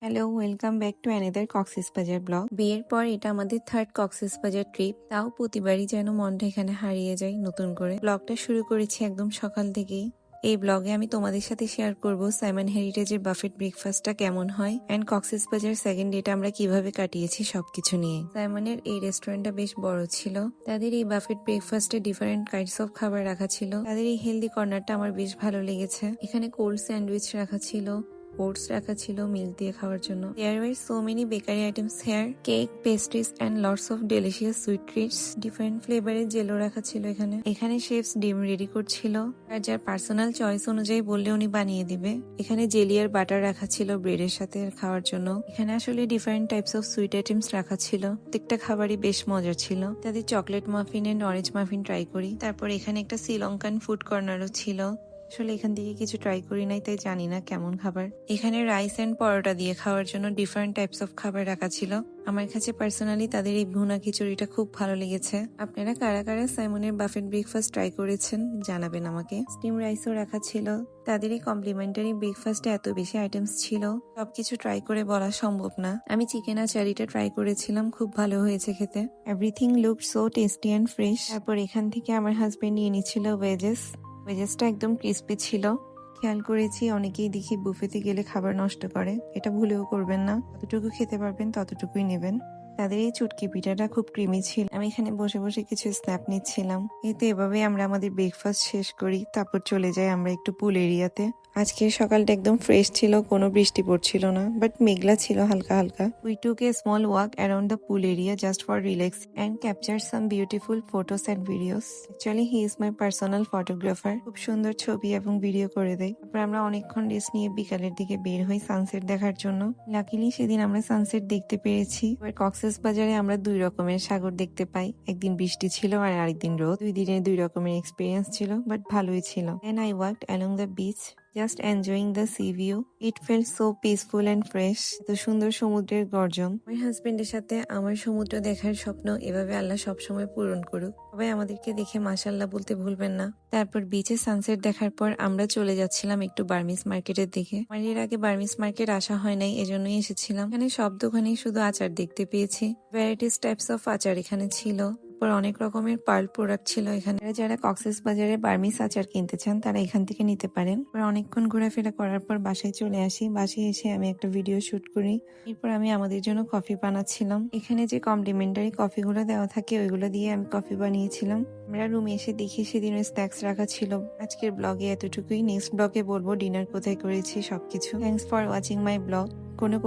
Hello, welcome back to another Cox's Bazar blog. বিয়ের পর এটা আমাদের থার্ড কক্সবাজার ট্রিপ। তাও প্রতিবারই যেন মনটা এখানে হারিয়ে যায় নতুন করে। ব্লগটা শুরু করেছি একদম সকাল থেকেই। এই ব্লগে আমি তোমাদের সাথে শেয়ার করব সাইমন হেরিটেজের বাফেট ব্রেকফাস্টটা কেমন হয় অ্যান্ড কক্সবাজার সেকেন্ড ডেটা আমরা কিভাবে কাটিয়েছি সবকিছু নিয়ে। সাইমনের এই রেস্টুরেন্টটা বেশ বড় ছিল। তাদের এই বাফেট ব্রেকফাস্টে ডিফারেন্ট কাইন্ডস অফ খাবার রাখা ছিল। তাদের এই হেলদি কর্নারটা আমার বেশ ভালো লেগেছে। এখানে কোল্ড স্যান্ডউইচ রাখা ছিল, ওটস রাখা ছিল মিল্ক দিয়ে খাওয়ার জন্য। There were so many bakery items here, cake, pastries and lots of delicious sweet treats. Different ফ্লেভারের জেলো রাখা ছিল এখানে শেফস ডিম রেডি করছিল আর যার পার্সোনাল চয়েস অনুযায়ী বললে উনি বানিয়ে দিবে। এখানে জেলি আর বাটার রাখা ছিল ব্রেডের সাথে খাওয়ার জন্য। এখানে আসলে different types of sweet items রাখা ছিল। প্রত্যেকটা খাবারই বেশ মজার ছিল। তাদের chocolate muffin and orange muffin try করি। তারপর এখানে একটা শ্রীলঙ্কান ফুড কর্নারও ছিল। আসলে এখান থেকে কিছু ট্রাই করি নাই, তাই জানি না কেমন খাবার। এখানে রাইস এন্ড পরোটা দিয়ে খাওয়ার জন্য ডিফারেন্ট টাইপস অফ খাবার রাখা ছিল। আমার কাছে পার্সোনালি তাদের এই ভুনা খিচুড়িটা খুব ভালো লেগেছে। আপনারা কারা কারা সাইমনের বাফেট ব্রেকফাস্ট ট্রাই করেছেন জানাবেন আমাকে। স্টিম রাইসও রাখা ছিল। তাদের এই কমপ্লিমেন্টারি ব্রেকফাস্টে এত বেশি আইটেমস ছিল, সবকিছু ট্রাই করে বলা সম্ভব না। আমি চিকেন আচারিটা ট্রাই করেছিলাম, খুব ভালো হয়েছে খেতে। Everything looked so tasty and fresh. তারপর এখান থেকে আমার হাজবেন্ড নিয়ে নিচ্ছিল ওয়েজেসটা একদম ক্রিস্পি ছিল। খেয়াল করেছি অনেকেই দেখি বুফেতে গেলে খাবার নষ্ট করে, এটা ভুলেও করবেন না। যতটুকু খেতে পারবেন ততটুকুই নেবেন। তাদের এই চুটকি পিঠাটা খুব ক্রিমি ছিল। আমি এখানে বসে বসে কিছু স্ন্যাপ নিচ্ছিলাম। এতে এভাবে আমরা আমাদের ব্রেকফাস্ট শেষ করি, তারপর চলে যাই আমরা একটু পুল এরিয়াতে। আজকের সকালটা একদম ফ্রেশ ছিল, কোনো বৃষ্টি পড়ছিল না, বাট মেঘলা ছিল হালকা হালকা। We took a small walk around the pool area just for relax and capture some beautiful photos and videos. Actually he is my personal photographer. খুব সুন্দর ছবি এবং ভিডিও করে দেয়। তারপর আমরা অনেকক্ষণ রেস্ট নিয়ে বিকালের দিকে বের হই সানসেট দেখার জন্য। লাকিলি সেদিন আমরা সানসেট দেখতে পেরেছি। কক্সবাজারে আমরা দুই রকমের সাগর দেখতে পাই, একদিন বৃষ্টি ছিল আর আরেকদিন রোদ। দুই দিনে দুই রকমের এক্সপিরিয়েন্স ছিল, বাট ভালোই ছিল। Then I walked along the beach, just enjoying the sea view. It felt so peaceful and fresh. এত সুন্দর সমুদ্রের গর্জন। আমার হাজবেন্ডের সাথে আমার সমুদ্র দেখার স্বপ্ন এভাবে আল্লাহ সবসময় পূরণ করুক। সবাই আমাদেরকে দেখে মাশাআল্লাহ বলতে ভুলবেন না। তারপর বিচে সানসেট দেখার পর আমরা চলে যাচ্ছিলাম একটু বার্মিস মার্কেটের দিকে। আমার এর আগে বার্মিস মার্কেট আসা হয় নাই, এজন্যই এসেছিলাম। এখানে সব দোকানেই শুধু আচার দেখতে পেয়েছি। ভ্যারাইটিস টাইপস অফ আচার এখানে ছিল। অনেক রকমের পার্ল প্রোডাক্ট ছিল এখানে। যারা কক্সবাজারে বার্মিস আচার কিনতে চান তারা এখান থেকে নিতে পারেন। অনেকক্ষণ ঘোরাফেরা করার পর বাসায় চলে আসি। বাসায় এসে আমি একটা ভিডিও শুট করি। এরপর আমি আমাদের জন্য কফি বানাচ্ছিলাম। এখানে যে কমপ্লিমেন্টারি কফিগুলো দেওয়া থাকে ওইগুলো দিয়ে আমি কফি বানিয়েছিলাম। আমরা রুমে এসে দেখি সেদিন স্ন্যাক্স রাখা ছিল। আজকের ব্লগে এতটুকুই। নেক্সট ব্লগে বলবো ডিনার কোথায় করেছি সবকিছু। Thanks for watching my blog. কোনো